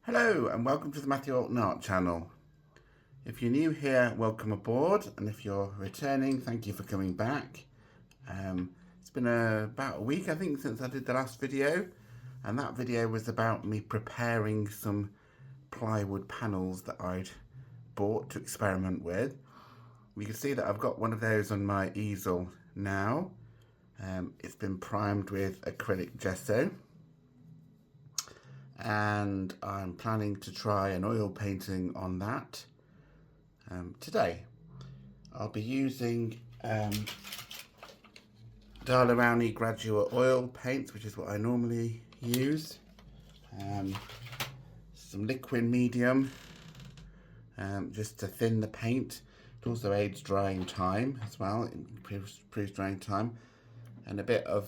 Hello and welcome to the Matthew Allton Art channel. If you're new here, welcome aboard, and if you're returning, thank you for coming back. It's been about a week I think since I did the last video, and that video was about me preparing some plywood panels that I'd bought to experiment with. You can see that I've got one of those on my easel now. It's been primed with acrylic gesso, and I'm planning to try an oil painting on that today. I'll be using Daler-Rowney graduate oil paints, which is what I normally use. Some liquid medium just to thin the paint. It also aids drying time as well, it improves drying time, and a bit of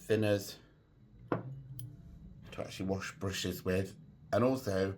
thinners to actually wash brushes with, and also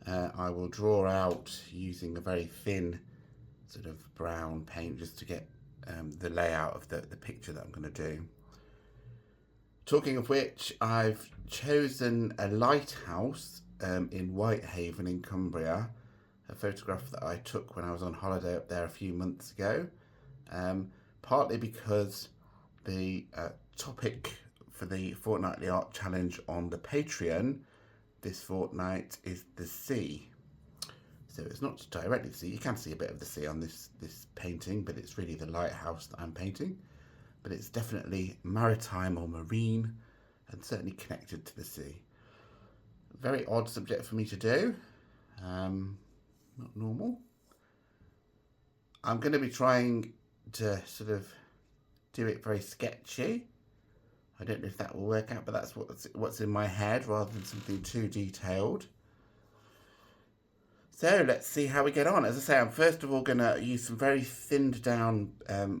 I will draw out using a very thin sort of brown paint just to get the layout of the picture that I'm going to do. Talking of which, I've chosen a lighthouse in Whitehaven in Cumbria, a photograph that I took when I was on holiday up there a few months ago, partly because the topic for the fortnightly art challenge on the Patreon this fortnight is the sea. So it's not directly the sea. You can see a bit of the sea on this painting, but it's really the lighthouse that I'm painting. But it's definitely maritime or marine, and certainly connected to the sea. Very odd subject for me to do. Not normal. I'm going to be trying to sort of do it very sketchy. I don't know if that will work out, but that's what's in my head rather than something too detailed. So let's see how we get on. As I say, I'm first of all going to use some very thinned down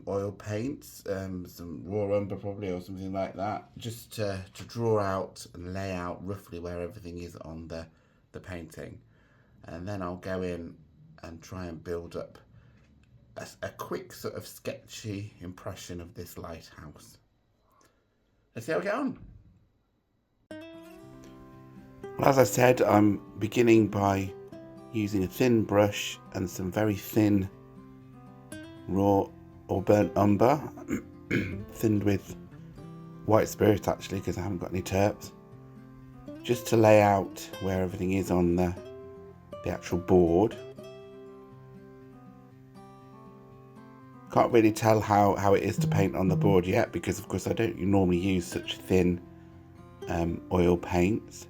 oil paints, some raw umber probably or something like that, just to draw out and lay out roughly where everything is on the painting. And then I'll go in and try and build up a quick sort of sketchy impression of this lighthouse. Let's see how we get on. Well, as I said, I'm beginning by using a thin brush and some very thin raw or burnt umber, thinned with white spirit actually, because I haven't got any terps, just to lay out where everything is on the actual board. Can't really tell how it is to paint on the board yet, because of course I don't normally use such thin oil paints.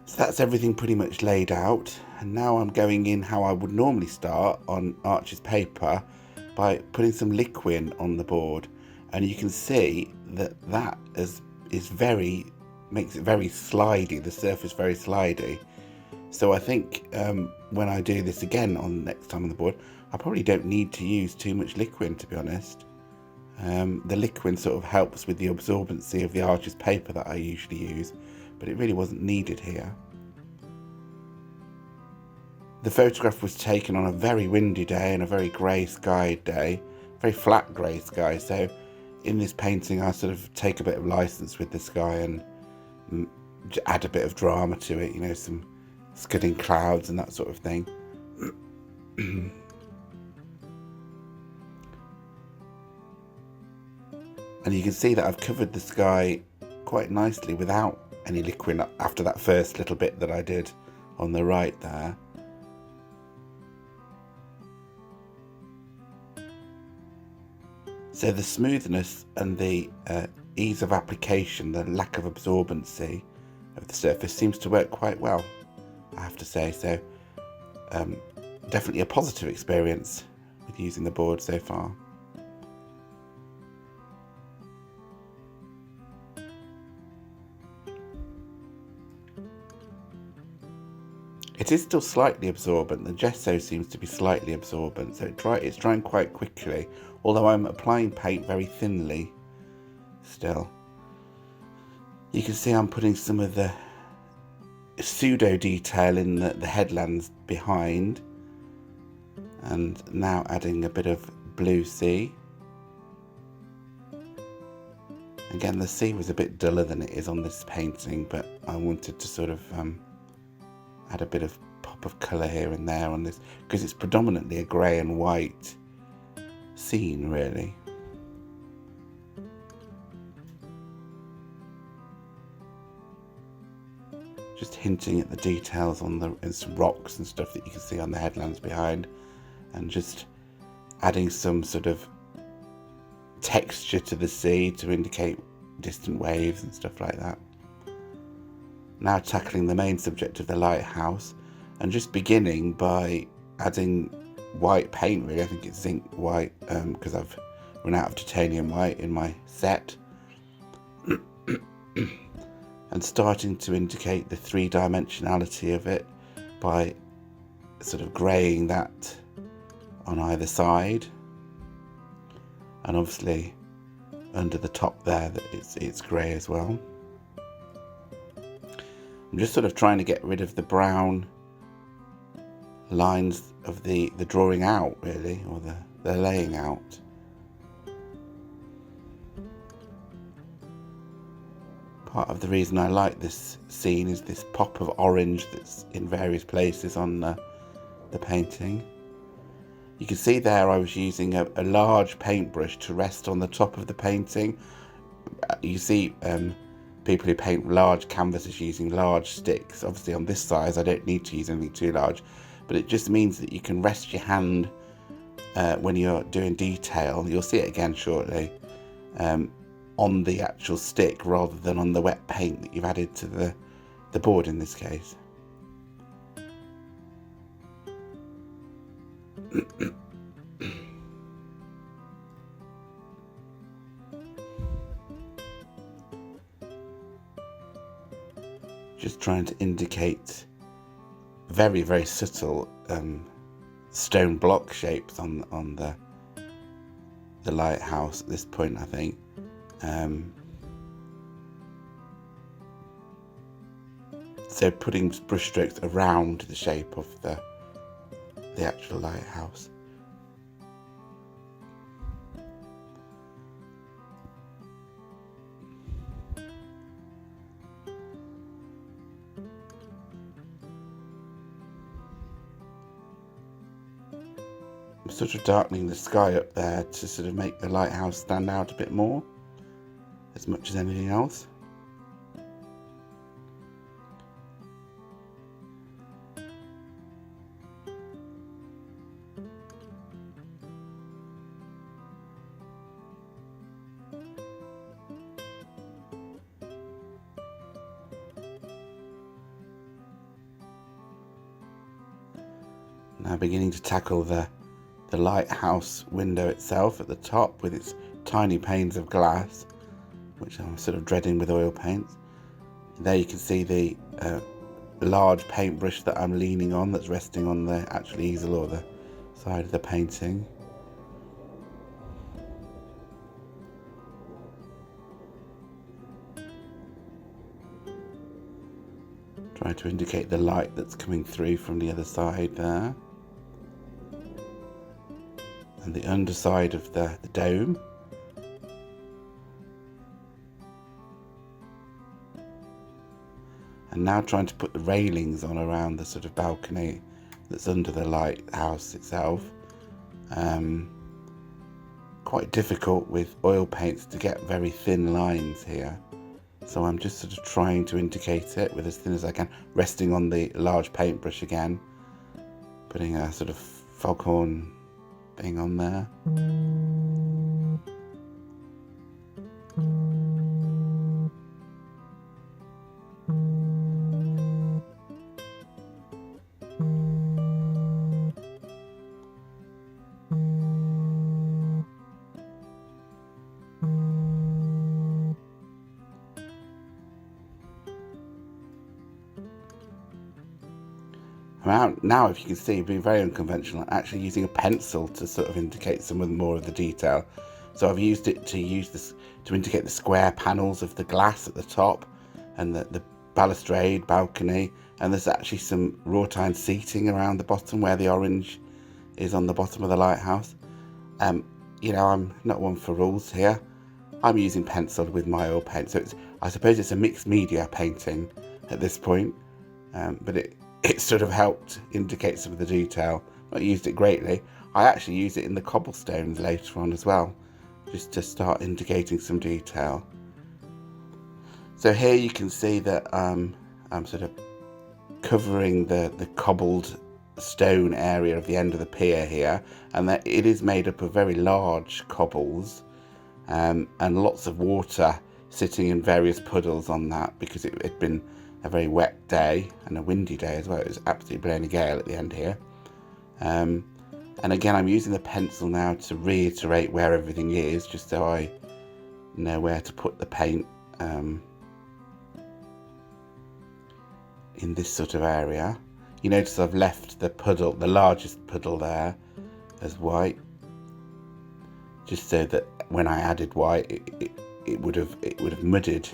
So that's everything pretty much laid out, and now I'm going in how I would normally start on Archie's paper, by putting some liquid on the board, and you can see that makes it very slidey, the surface very slidey. So I think when I do this again next time on the board, I probably don't need to use too much liquid, to be honest. The liquid sort of helps with the absorbency of the Archie's paper that I usually use, but it really wasn't needed here. The photograph was taken on a very windy day and a very grey skied day, very flat grey sky, so in this painting I sort of take a bit of license with the sky and add a bit of drama to it, you know, some scudding clouds and that sort of thing. And you can see that I've covered the sky quite nicely without any liquid after that first little bit that I did on the right there. So the smoothness and the ease of application, the lack of absorbency of the surface seems to work quite well, I have to say. So definitely a positive experience with using the board so far. It is still slightly absorbent. The gesso seems to be slightly absorbent, so it's drying quite quickly, although I'm applying paint very thinly still. You can see I'm putting some of the pseudo detail in the headlands behind, And now adding a bit of blue sea. Again, the sea was a bit duller than it is on this painting, but I wanted to sort of add a bit of pop of colour here and there on this, because it's predominantly a grey and white scene, really. Just hinting at the details on and some rocks and stuff that you can see on the headlands behind, and just adding some sort of texture to the sea to indicate distant waves and stuff like that. Now tackling the main subject of the lighthouse, and just beginning by adding white paint, really. I think it's zinc white, because I've run out of titanium white in my set. And starting to indicate the three-dimensionality of it by sort of greying that on either side, and obviously under the top there that it's grey as well. I'm just sort of trying to get rid of the brown lines of the drawing out, really, or the laying out. Part of the reason I like this scene is this pop of orange that's in various places on the painting. You can see there I was using a large paintbrush to rest on the top of the painting. You see people who paint large canvases using large sticks. Obviously on this size I don't need to use anything too large, but it just means that you can rest your hand when you're doing detail. You'll see it again shortly. On the actual stick rather than on the wet paint that you've added to the board in this case. Just trying to indicate very, very subtle stone block shapes on the lighthouse at this point, I think. So putting brush strokes around the shape of the actual lighthouse. I'm sort of darkening the sky up there to sort of make the lighthouse stand out a bit more, as much as anything else. Now beginning to tackle the lighthouse window itself at the top with its tiny panes of glass, which I'm sort of dreading with oil paints. There you can see the large paintbrush that I'm leaning on, that's resting on the actual easel or the side of the painting. Trying to indicate the light that's coming through from the other side there. And the underside of the dome. And now trying to put the railings on around the sort of balcony that's under the lighthouse itself. Quite difficult with oil paints to get very thin lines here. So I'm just sort of trying to indicate it with as thin as I can, resting on the large paintbrush again, putting a sort of foghorn thing on there. Now, if you can see, being very unconventional, actually using a pencil to sort of indicate some more of the detail. So I've used it to indicate the square panels of the glass at the top and the balustrade balcony, and there's actually some wrought iron seating around the bottom where the orange is on the bottom of the lighthouse. You know, I'm not one for rules here. I'm using pencil with my oil paint, so I suppose it's a mixed media painting at this point, but it sort of helped indicate some of the detail. Not used it greatly. I actually use it in the cobblestones later on as well, just to start indicating some detail. So here you can see that I'm sort of covering the cobbled stone area of the end of the pier here, and that it is made up of very large cobbles, and lots of water sitting in various puddles on that, because it had been a very wet day and a windy day as well. It was absolutely blowing a gale at the end here. And again, I'm using the pencil now to reiterate where everything is, just so I know where to put the paint in this sort of area. You notice I've left the puddle, the largest puddle there, as white, just so that when I added white, it would have muddied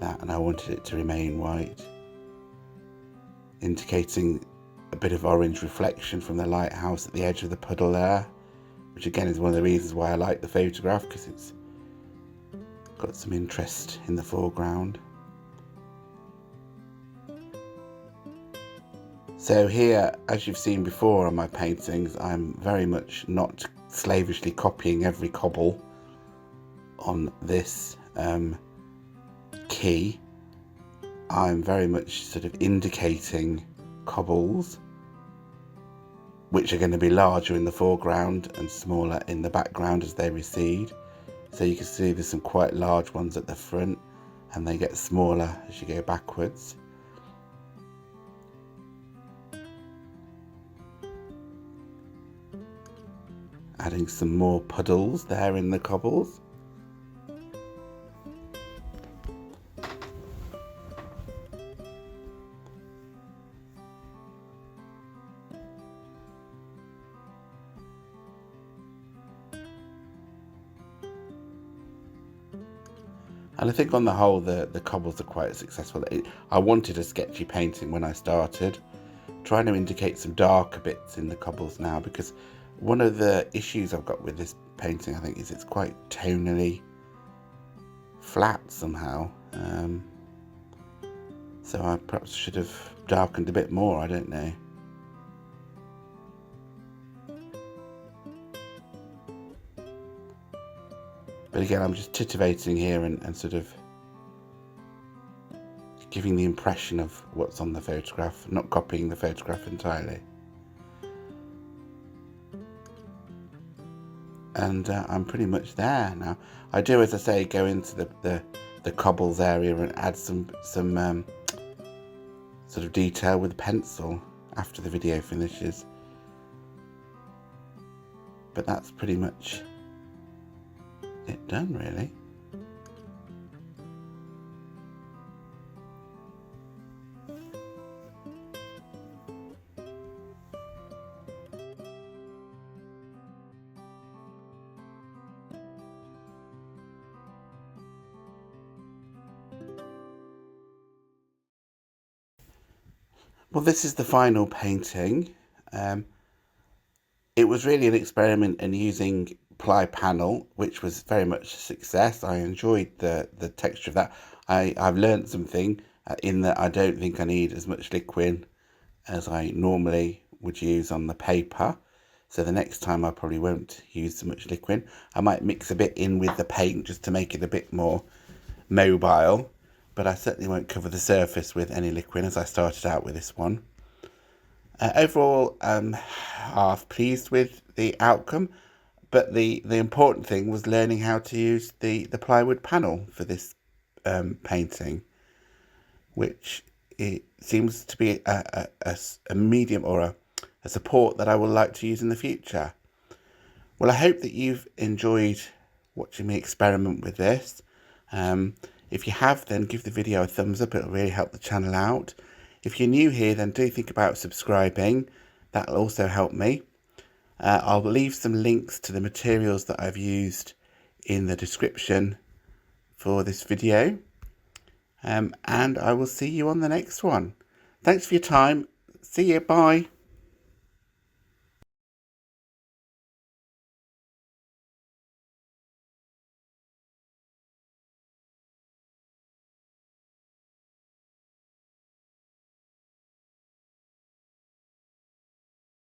that, and I wanted it to remain white, indicating a bit of orange reflection from the lighthouse at the edge of the puddle there, which again is one of the reasons why I like the photograph, because it's got some interest in the foreground. So here, as you've seen before on my paintings, I'm very much not slavishly copying every cobble on this key. I'm very much sort of indicating cobbles, which are going to be larger in the foreground and smaller in the background as they recede. So you can see there's some quite large ones at the front, and they get smaller as you go backwards. Adding some more puddles there in the cobbles. And I think on the whole, the cobbles are quite successful. I wanted a sketchy painting when I started, trying to indicate some darker bits in the cobbles now, because one of the issues I've got with this painting, I think, is it's quite tonally flat somehow. So I perhaps should have darkened a bit more, I don't know. But again, I'm just titivating here and sort of giving the impression of what's on the photograph, not copying the photograph entirely. And I'm pretty much there now. I do, as I say, go into the cobbles area and add some sort of detail with pencil after the video finishes. But that's pretty much it done, really. Well, this is the final painting. It was really an experiment in using ply panel, which was very much a success. I enjoyed the texture of that. I've learned something in that I don't think I need as much liquid as I normally would use on the paper. So the next time I probably won't use so much liquid. I might mix a bit in with the paint just to make it a bit more mobile, but I certainly won't cover the surface with any liquid as I started out with this one. Overall, half pleased with the outcome, but the important thing was learning how to use the plywood panel for this painting, which it seems to be a medium or a support that I would like to use in the future. Well, I hope that you've enjoyed watching me experiment with this. If you have, then give the video a thumbs up. It'll really help the channel out. If you're new here, then do think about subscribing. That'll also help me. I'll leave some links to the materials that I've used in the description for this video. And I will see you on the next one. Thanks for your time. See you. Bye.